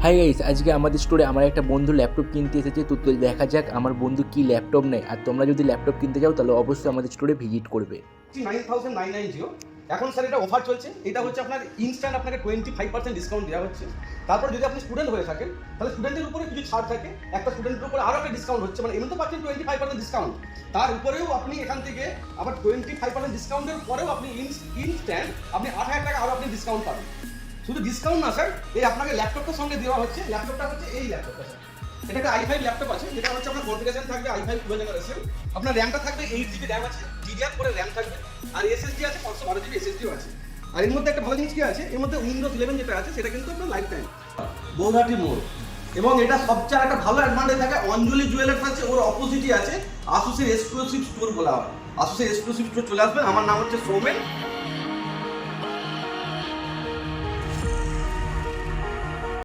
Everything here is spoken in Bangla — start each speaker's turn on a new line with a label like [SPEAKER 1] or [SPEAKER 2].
[SPEAKER 1] হাই গাইস, আজকে আমাদের স্টোরে আমার একটা বন্ধু ল্যাপটপ কিনতে এসেছে। তো দেখা যাক আমার বন্ধু কি ল্যাপটপ নেয়। আর তোমরা যদি ল্যাপটপ কিনতে যাও তাহলে অবশ্যই আমাদের স্টোরে ভিজিট করবে।
[SPEAKER 2] 9990 এখন স্যার এটা অফার চলছে। এটা হচ্ছে আপনার ইনস্ট্যান্ট আপনাকে 25% ডিসকাউন্ট দেওয়া হচ্ছে। তারপর যদি আপনি স্টুডেন্ট হয়ে থাকেন তাহলে স্টুডেন্টের উপরে কিছু ছাড় থাকে, একটা স্টুডেন্টের উপরে আরও একটা ডিসকাউন্ট হচ্ছে, মানে এমনি তো পাচ্ছেন 25% ডিসকাউন্ট, তার উপরেও আপনি এখান থেকে আবার 25% ডিসকাউন্টের পরেও আপনি ইনস্ট্যান্ট আপনি 8,000 টাকা আরও আপনি ডিসকাউন্ট পাবেন। শুধু ডিসকাউন্ট না স্যার, এই আপনাকে ল্যাপটপটার সঙ্গে দেওয়া হচ্ছে। ল্যাপটপটা হচ্ছে এই ল্যাপটপটা স্যার, এটা একটা i5 ল্যাপটপ আছে, যেটা হচ্ছে আপনার কনফিগারেশন থাকবে i5 12 জেনারেশন। আপনার র্যামটা থাকবে 8GB র্যাম আছে, DDR করে র্যাম থাকবে, আর SSD আছে 512GB SSDও আছে। আর এর মধ্যে একটা ভালো জিনিস কি আছে, এর মধ্যে উইন্ডোজ 11 যেটা আছে সেটা কিন্তু আপনার লাইফ টাইম বৌরাটি মোড। এবং এটা সবচেয়ে একটা ভালো অ্যাডভান্টেজ থাকে, অঞ্জলি জুয়েলার্স আছে ওর অপোজিটই আছে আসুসের এক্সক্লুসিভ স্টোর বলা হয়। আসুসের এক্সক্লুসিভ স্টোর চলে আসবে। আমার নাম হচ্ছে সৌমেন,